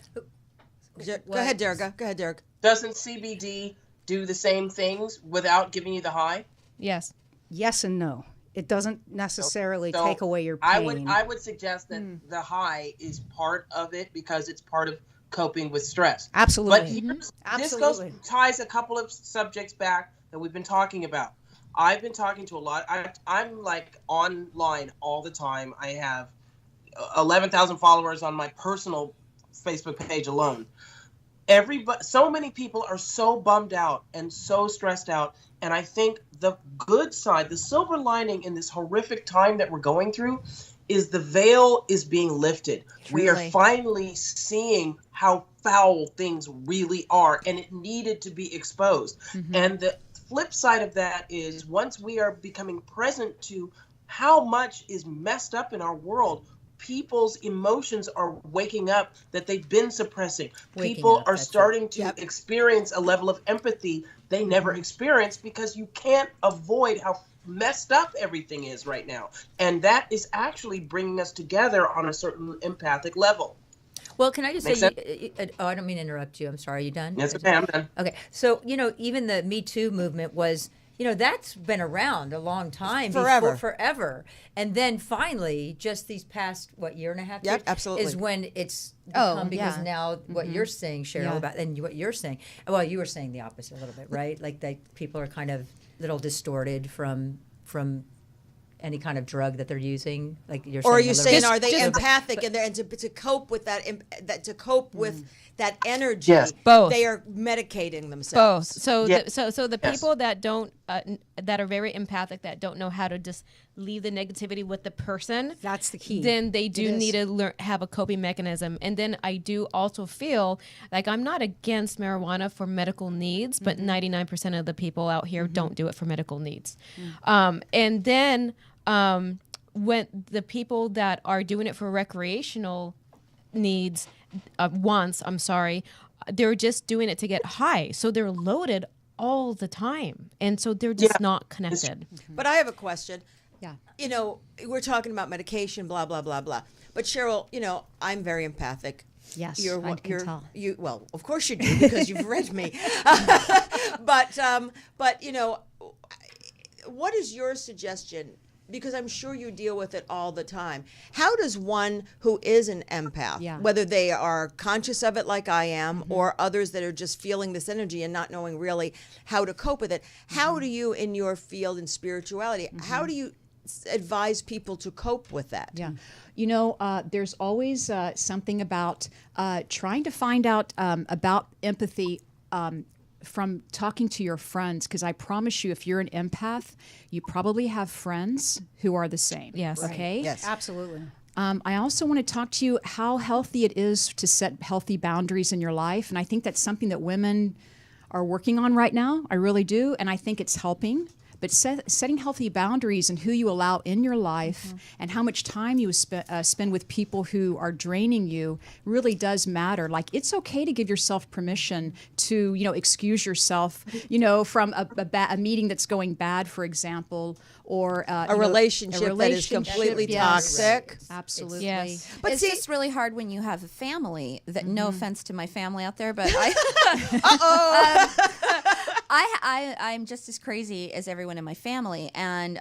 Go ahead, Derek. Go ahead, Derek. Doesn't CBD do the same things without giving you the high? Yes. Yes and no. It doesn't necessarily So take away your pain. I would suggest that the high is part of it because it's part of coping with stress. Absolutely. But this Absolutely. ties a couple of subjects back that we've been talking about. I've been talking to a lot. I'm like online all the time. I have 11,000 followers on my personal Facebook page alone. So many people are so bummed out and so stressed out. And I think the good side, the silver lining in this horrific time that we're going through, is the veil is being lifted. We are Truly. finally seeing how foul things really are, and it needed to be exposed. And the flip side of that is, once we are becoming present to how much is messed up in our world, people's emotions are waking up that they've been suppressing. People are starting to experience a level of empathy they never experienced, because you can't avoid how messed up everything is right now. And that is actually bringing us together on a certain empathic level. Well, can I just Makes say, I don't mean to interrupt you. I'm sorry. Are you done? That's okay, I'm done. Okay. So, even the Me Too movement was, that's been around a long time. Forever. Forever. And then finally, just these past, year and a half? Yep, years, absolutely. Is when it's become, because yeah. now what you're saying, Cheryl, about, and what you're saying, well, you were saying the opposite a little bit, right? Like that people are kind of a little distorted from any kind of drug that they're using, like you're saying. Or are you saying, just- are they just- empathic, and to cope with that, to cope with that energy? Yes. Both. They are medicating Both. themselves. So, Yeah. so the Yes. people that don't, that are very empathic, that don't know how to just leave the negativity with the person, That's the key. then they do It is. need to have a coping mechanism. And then I do also feel like I'm not against marijuana for medical needs, but 99% of the people out here don't do it for medical needs. And then when the people that are doing it for recreational needs, they're just doing it to get high. So they're loaded all the time. And so they're just not connected. But I have a question. Yeah. We're talking about medication, blah, blah, blah, blah. But Cheryl, I'm very empathic. Yes, You're, I can tell. Well, of course you do, because you've read me. But what is your suggestion? Because I'm sure you deal with it all the time. How does one who is an empath, Yeah. whether they are conscious of it like I am, or others that are just feeling this energy and not knowing really how to cope with it, how do you, in your field in spirituality, how do you advise people to cope with that? Yeah. You know, there's always something about trying to find out about empathy from talking to your friends, because I promise you, if you're an empath, you probably have friends who are the same. Yes. Okay? Yes. Absolutely. I also want to talk to you how healthy it is to set healthy boundaries in your life. And I think that's something that women are working on right now. I really do. And I think it's helping. But setting healthy boundaries and who you allow in your life and how much time you spend with people who are draining you really does matter. Like, it's okay to give yourself permission to, excuse yourself, from a meeting that's going bad, for example, or A relationship that is completely toxic. Absolutely. Yes. But it's just really hard when you have a family. That no offense to my family out there, but I'm just as crazy as everyone in my family, and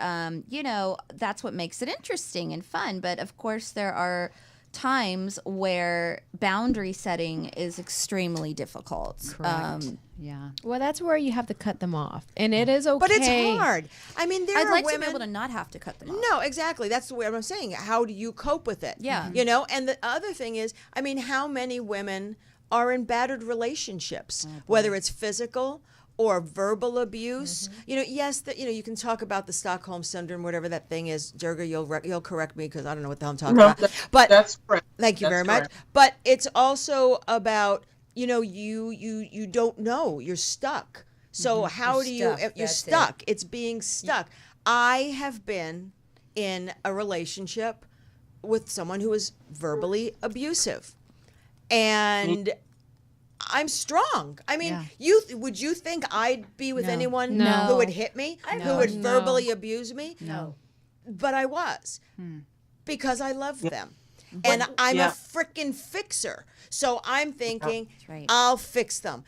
that's what makes it interesting and fun. But of course, there are times where boundary setting is extremely difficult. Correct. Yeah. Well, that's where you have to cut them off, and it is okay. But it's hard. I mean, there I'd are like women to be able to not have to cut them off. No, exactly. That's the way I'm saying. How do you cope with it? Yeah. And the other thing is, I mean, how many women are in battered relationships, whether it's physical or verbal abuse? Yes, you can talk about the Stockholm syndrome, whatever that thing is. Durga, you'll correct me because I don't know what the hell I'm talking about. But that's correct. Thank you That's very much. correct. But it's also about you don't know, you're stuck. So how do you? stuck. You're That's it. stuck. It's being stuck. I have been in a relationship with someone who is verbally abusive, and I'm strong. I mean, would you think I'd be with anyone No. who would hit me, who would No. verbally abuse me? No. But I was because I loved them. And I'm Yeah. a frickin' fixer. So I'm thinking, right. I'll fix them.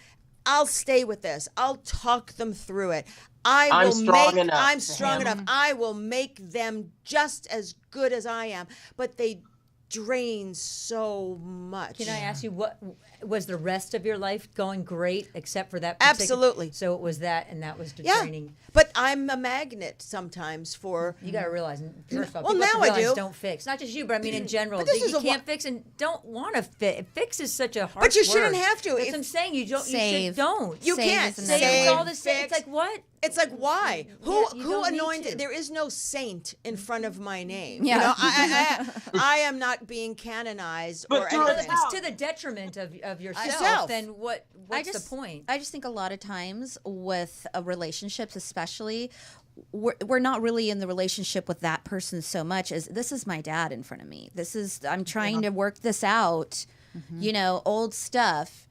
I'll stay with this. I'll talk them through it. I'm I'm strong I'm enough. strong enough. I will make them just as good as I am. But they drain so much. Can I ask you, what was the rest of your life going great except for that? particular- Absolutely. So it was that, and that was Yeah. draining. But I'm a magnet sometimes for. You got to realize, first of all, Well, people have to now I realize do. don't fix. Not just you, but I mean in general. But this You is a can't wa- fix and don't want to fix. Fix is such a hard But you shouldn't word. have to. That's If- what I'm saying. You don't. You Save. should, don't. You Save can't is Save. another It's one. all the same. It's like what? It's like, why? You Who don't need anointed? to. There is no saint in front of my name. Yeah. You know, I am not being canonized But or throw it anything. out. It's to the detriment of yourself. Yourself. Then what's the point? I just think a lot of times with relationships, especially, we're not really in the relationship with that person so much as this is my dad in front of me. I'm trying to work this out, old stuff.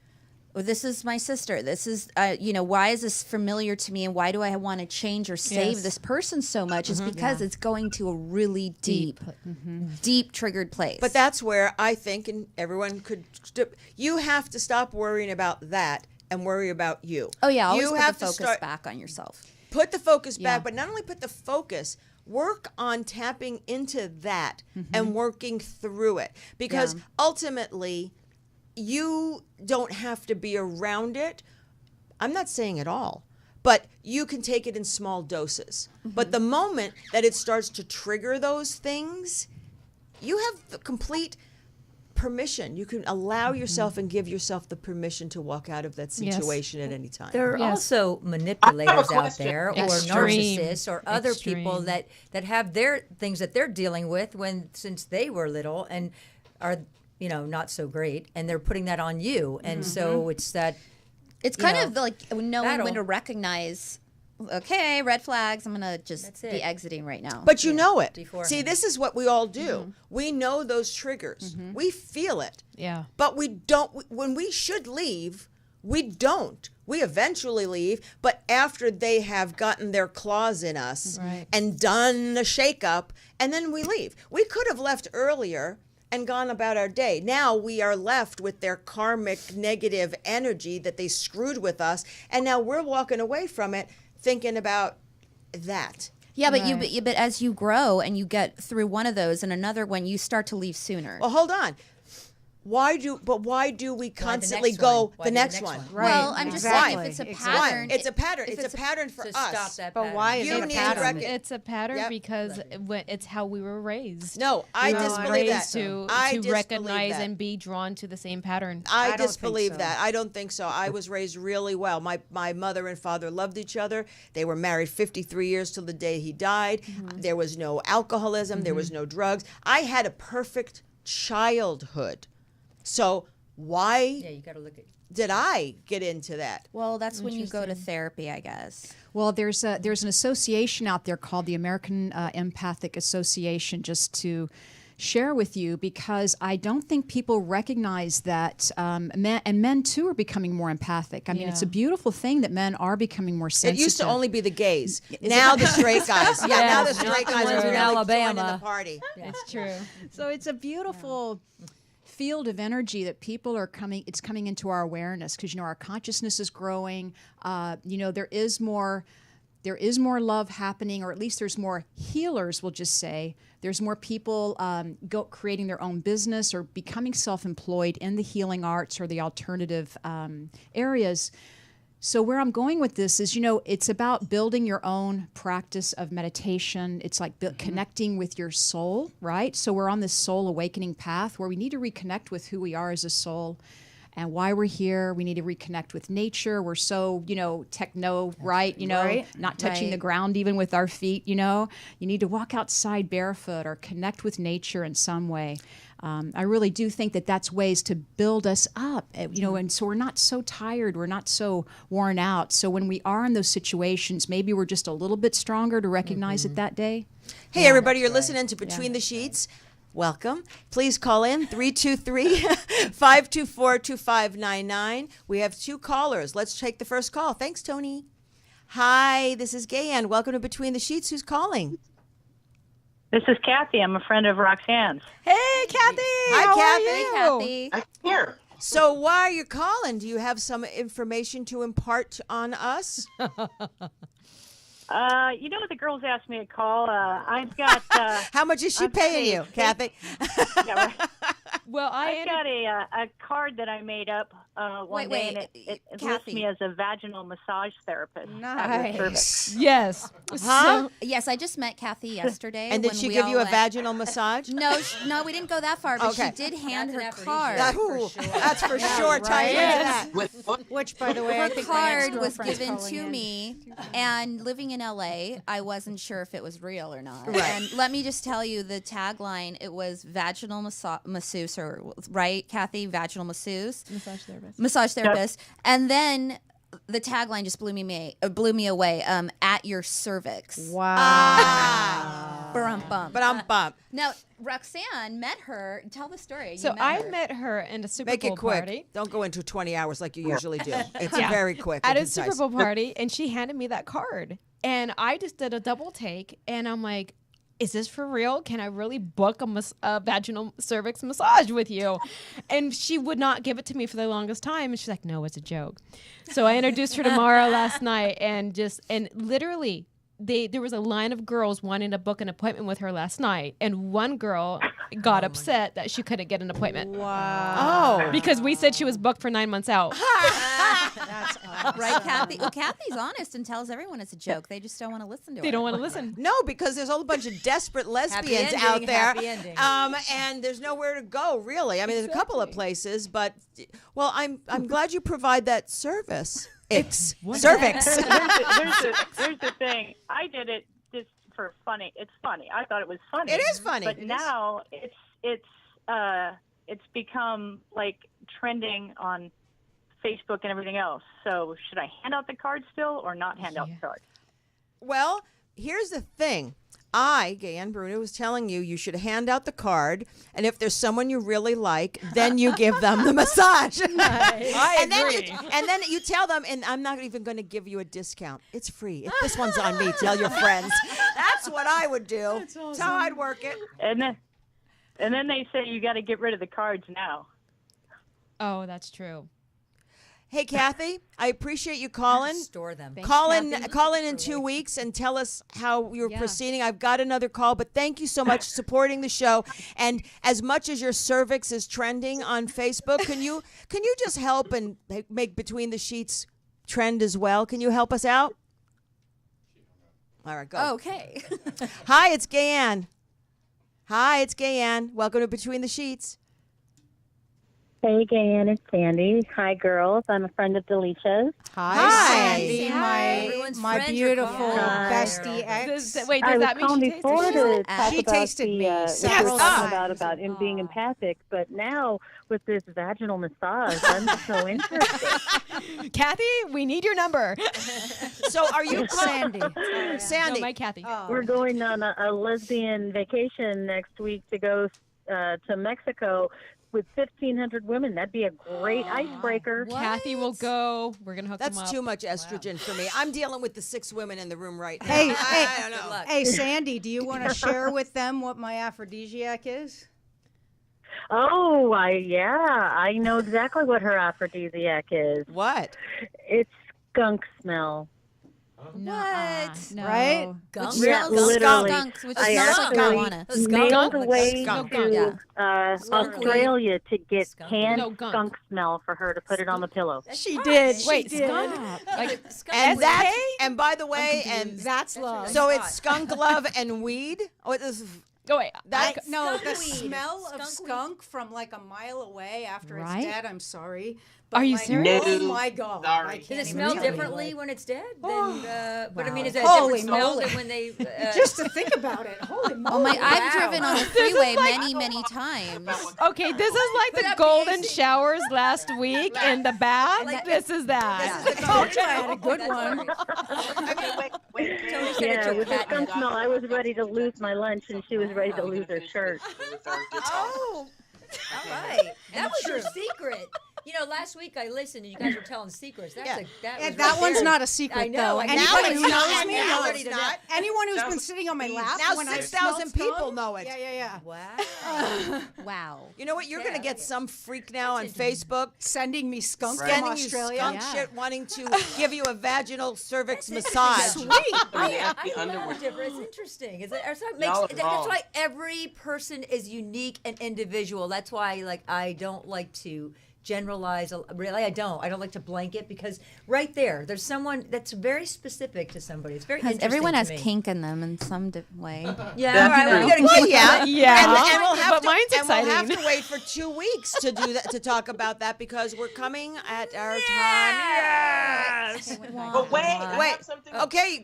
Or this is my sister. This is, why is this familiar to me, and why do I want to change or save Yes. this person so much? Is because it's going to a really deep triggered place. But that's where I think, and everyone could, you have to stop worrying about that and worry about you. oh yeah, always you put have the to focus start, back on yourself. put the focus Yeah. back, but not only put the focus, work on tapping into that and working through it. Because Yeah. ultimately, you don't have to be around it. I'm not saying at all, but you can take it in small doses. But the moment that it starts to trigger those things, you have the complete permission. You can allow yourself and give yourself the permission to walk out of that Yes. situation at any time. There are Yes. also manipulators out question. there, or Extreme. narcissists, or other people Extreme. that have their things that they're dealing with since they were little and are not so great, and they're putting that on you, and so it's that. It's you kind know, of like knowing when battle. to recognize, okay, red flags, I'm going to just That's be it. exiting right now. But you know it. Beforehand. See, this is what we all do. We know those triggers. We feel it. Yeah. But we don't, when we should leave, we don't. We eventually leave, but after they have gotten their claws in us Right. and done the shakeup, and then we leave. We could have left earlier and gone about our day. Now we are left with their karmic negative energy that they screwed with us, and now we're walking away from it thinking about that. yeah, but as you grow and you get through one of those and another one, you start to leave sooner. Well, hold on. why do we constantly next go one? Why the do next one? Right. Well, I'm just saying if it's a Exactly. pattern, It's a pattern. It's a pattern for To us. stop that But pattern. why is You it a need to pattern? rec- It's a pattern Yep. because it's how we were raised. No, I We were disbelieve that. raised to I disbelieve recognize that. and be drawn to the same pattern. I don't think disbelieve so. that. I don't think so. I was raised really well. My mother and father loved each other. They were married 53 years till the day he died. There was no alcoholism. There was no drugs. I had a perfect childhood. So why Yeah, you got to look at. did I get into that? well, that's when you go to therapy, I guess. Well, there's an association out there called the American Empathic Association, just to share with you, because I don't think people recognize that men too are becoming more empathic. I mean, it's a beautiful thing that men are becoming more It sensitive. used to only be the gays. Now the straight guys. Yeah, now the straight guys are ones in really Alabama. joining the party. It's true. So it's a beautiful field of energy that people are coming. It's coming into our awareness because our consciousness is growing. There is more love happening, or at least there's more healers. We'll just say there's more people creating their own business or becoming self-employed in the healing arts or the alternative areas. So where I'm going with this is, it's about building your own practice of meditation. It's like connecting with your soul, right? So we're on this soul awakening path where we need to reconnect with who we are as a soul and why we're here. We need to reconnect with nature. We're so, techno, right? Right. Not touching the Right. ground even with our feet, You need to walk outside barefoot or connect with nature in some way. I really do think that that's ways to build us up, and so we're not so tired, we're not so worn out. So when we are in those situations, maybe we're just a little bit stronger to recognize it that day. Hey, everybody, you're listening to Between the Sheets. Welcome. Please call in 323-524-2599. We have 2 callers. Let's take the first call. Thanks, Tony. Hi, this is Gayanne. Welcome to Between the Sheets. Who's calling? This is Kathy. I'm a friend of Roxanne's. Hey, Kathy. Hi, Kathy. Kathy. I'm here. So why are you calling? Do you have some information to impart on us? The girls asked me to call. I've got. How much is she paying you, Kathy? Yeah, right. Well, I've got a card that I made up one day, and it lists Kathy. me as a vaginal massage therapist. Nice. yes. Huh? Yes, I just met Kathy yesterday. And did when she we give all you a went- vaginal massage? No, no, we didn't go that far, but Okay. she did hand That's an her aphrodisiac. card. Ooh, for sure. that's for sure. Tell you that. With what? Which, by the way, I Her think my card was ex-girlfriend's given calling to in. me, and living in LA, I wasn't sure if it was real or not. Right. And let me just tell you, the tagline, it was vaginal masseuse, or right, Kathy, vaginal masseuse, massage therapist, and then the tagline just blew me away. At your cervix. Wow. Bum. But I'm bummed. Now, Roxanne met her. Tell the story. You So met I her. met her in a Super Make Bowl it quick. party. Don't go into 20 hours like you usually do. It's Yeah. very quick. At and a Super concise. Bowl party, and she handed me that card. And I just did a double take, and I'm like, is this for real? Can I really book a vaginal cervix massage with you? And she would not give it to me for the longest time. And she's like, no, it's a joke. So I introduced her to Mara last night, and literally, there was a line of girls wanting to book an appointment with her last night, and one girl got upset that she couldn't get an appointment. Wow. Oh. Because we said she was booked for 9 months out. That's awesome. Right, Kathy? Well, Kathy's honest and tells everyone it's a joke. They just don't want to listen to it. They don't want to listen. No, because there's a whole bunch of desperate lesbians ending, out there. happy ending. And there's nowhere to go, really. I mean, there's a couple of places, but, well, I'm glad you provide that service. Cervix. Here's the thing. I did it just for funny. It's funny. I thought it was funny. It is funny. But It is. now it's become like trending on Facebook and everything else. So should I hand out the card still or not hand out the card? Well, here's the thing. Gayanne Bruno, was telling you should hand out the card, and if there's someone you really like, then you give them the massage. I agree. And then you tell them, and I'm not even going to give you a discount. It's free. If this one's on me, tell your friends. That's what I would do. That's how I'd work it. And then they say you got to get rid of the cards now. Oh, that's true. Hey, Kathy, I appreciate you calling. Store them. Call in 2 weeks and tell us how you're proceeding. I've got another call, but thank you so much for supporting the show. And as much as your cervix is trending on Facebook, can you just help and make Between the Sheets trend as well? Can you help us out? All right, go. Okay. Hi, it's Gayanne. Welcome to Between the Sheets. Hey, Gayanne, it's Sandy. Hi, girls. I'm a friend of Delicia's. Hi, Sandy, Everyone's my friends are beautiful calling. bestie ex. Does I was that mean calling she before tasted to it? talk She about tasted me what we were several talking times. about him being empathic, but now with this vaginal massage, I'm so interested. Kathy, we need your number. So are you Sandy? Sandy? No, my Kathy. We're going on a lesbian vacation next week to go to Mexico with 1,500 women. That'd be a great icebreaker. Kathy will go. We're gonna hook them That's up. too much estrogen for me. I'm dealing with the 6 women in the room right now. Hey, I don't know. Hey, Sandy, do you want to share with them what my aphrodisiac is? Oh, I know exactly what her aphrodisiac is. What? It's skunk smell. No. Right? Gunk? Yeah, literally. Skunks, which I is not actually marijuana. mailed away Skunk. to Australia to get Skunk. canned No, gunk. skunk smell for her to put it on the pillow. She did. Wait, she did. stop. Like, And that's and by the way, and That's love. so it's skunk love and weed. Oh, it is go wait. No, the Skunk weed. smell of Skunk skunk from like a mile away after Right? it's dead. I'm sorry. Are you like, serious? Oh No. my God! Sorry. I Does can't Does it even smell tell you, differently like- when it's dead? But I mean, is it a Holy different smell moly. than when they? Just to think about it. Holy moly! Oh my! I've Wow. driven on the freeway many times. Okay, this is like the golden showers last week in the bath. This is that. told you I had a good one. Wait. Tony said it's Yeah, your with the patent. skunk smell, I was ready to lose my lunch, and she was ready to lose her shirt. Oh, all right. That was your secret. You know, last week I listened and you guys were telling secrets. That's Yeah. that And was that right one's there. not a secret, I know. though. I know. Anybody Now who it's knows not. me Now knows it's that. Anyone who's been sitting on my lap Now when I 6,000 smell people skunk- know it. Yeah. Wow. Wow. You know what? You're Yeah, gonna get yeah. some freak now on Facebook Sending me skunk from sending you Australia. skunk shit, wanting to give you a vaginal cervix massage. Sweet. I underwear. know different. It's interesting. That's Y'all are wrong. why every person is unique and individual. That's why, like, I don't like to generalize. Really, I don't. I don't like to blanket because right there's someone that's very specific to somebody. It's very Because interesting everyone to has me. kink in them in some way. Yeah, That's all right. true. We got to Well, keep yeah, Yeah. and we'll have But to, mine's and we'll have exciting. to wait for 2 weeks to do that to talk about that because we're coming at our time. Yes. But wait, I Wait. have something Okay,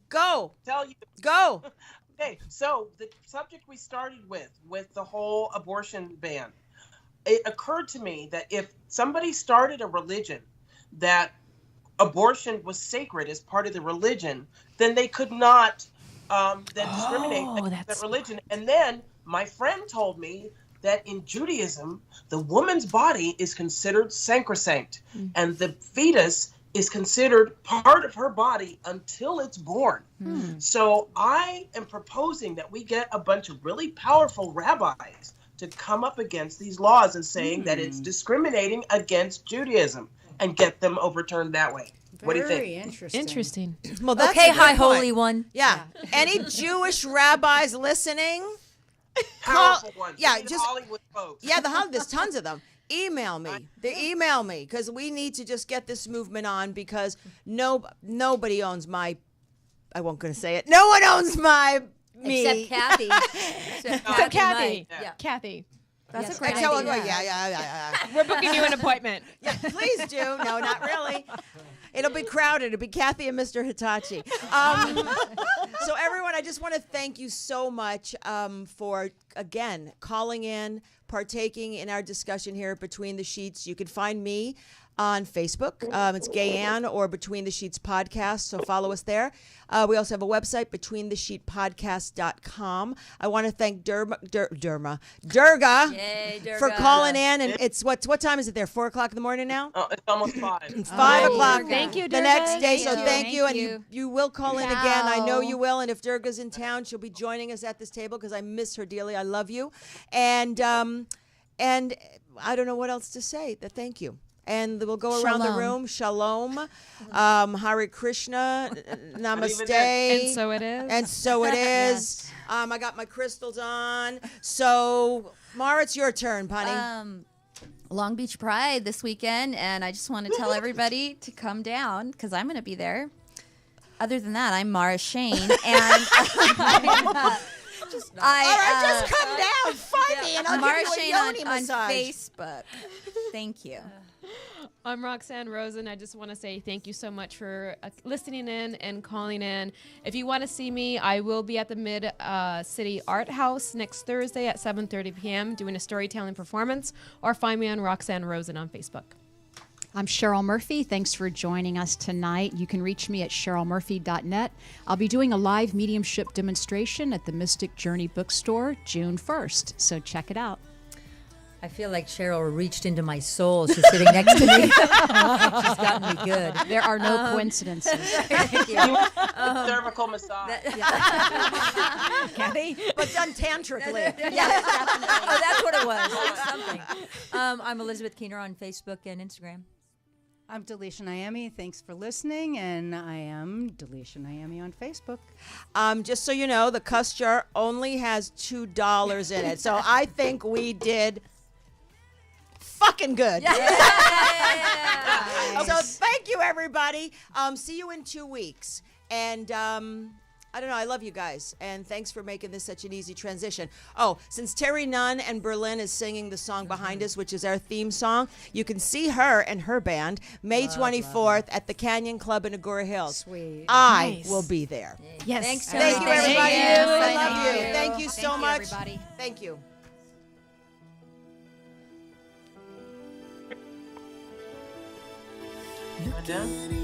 go, to tell you. go. Okay, so the subject we started with the whole abortion ban, it occurred to me that if somebody started a religion that abortion was sacred as part of the religion, then they could not then discriminate against that religion. And then my friend told me that in Judaism, the woman's body is considered sacrosanct, and the fetus is considered part of her body until it's born. So I am proposing that we get a bunch of really powerful rabbis to come up against these laws and saying that it's discriminating against Judaism and get them overturned that way. What do you Very think? interesting. Interesting. Well, that's Okay, a good high point. holy one. Yeah. Any Jewish rabbis listening? Powerful ones. yeah, We need just- Hollywood folks. Yeah, there's tons of them. Email me. They email me because we need to just get this movement on because nobody owns my. I won't gonna say it. No one owns my me. Except Kathy. Except So might. Kathy, Yeah. Kathy, That's a great Except- idea. yeah. we're booking you an appointment. Yeah, please do. No, not really. It'll be crowded. It'll be Kathy and Mr. Hitachi. So everyone, I just want to thank you so much for, again, calling in, partaking in our discussion here at Between the Sheets. You can find me on Facebook. It's Gayanne or Between the Sheets Podcast, so follow us there. We also have a website, betweenthe-sheetpodcast.com. I want to thank Durga Yay, Durga. for calling in. And it's what time is it there? 4 o'clock in the morning now? Oh, it's almost 5. It's 5 o'clock. Thank you, The Durga. next day. Thank So you. thank you, Thank and you. you will call in again. I know Ciao. you will. And if Durga's in town, she'll be joining us at this table because I miss her dearly. I love you, and I don't know what else to say. Thank you. and we'll go around the Shalom. room. Shalom, Hare Krishna, Namaste. And so it is. And so it is. I got my crystals on. So, Mara, it's your turn, punny. Long Beach Pride this weekend, and I just want to tell everybody to come down because I'm going to be there. Other than that, I'm Mara Shane, and just come down, find me, and I'll Mara give you a Shane yoni on massage. Facebook. Thank you. I'm Roxanne Rosen. I just want to say thank you so much for listening in and calling in. If you want to see me, I will be at the Mid City Art House next Thursday at 7:30 p.m. doing a storytelling performance, or find me on Roxanne Rosen on Facebook. I'm Cheryl Murphy. Thanks for joining us tonight. You can reach me at cherylmurphy.net. I'll be doing a live mediumship demonstration at the Mystic Journey Bookstore June 1st, so check it out. I feel like Cheryl reached into my soul. She's sitting next to me. She's gotten me good. There are no coincidences. Thank you. Cervical massage. Kathy, but done tantrically. Yes, definitely. Oh, that's what it was. Like something. I'm Elizabeth Keener on Facebook and Instagram. I'm Delisha Naomi. Thanks for listening, and I am Delisha Naomi on Facebook. Just so you know, the cuss jar only has $2 in it, so I think we did fucking good. Yeah. So thank you, everybody. See you in 2 weeks, and I don't know. I love you guys, and thanks for making this such an easy transition. Oh, since Terry Nunn and Berlin is singing the song behind us, which is our theme song, you can see her and her band May 24th at the Canyon Club in Agoura Hills. Sweet. I will be there. Yes. Thanks, Thank you, everybody. Thank you. I love you. Thank you. Thank you so much. everybody. Thank you. Look down.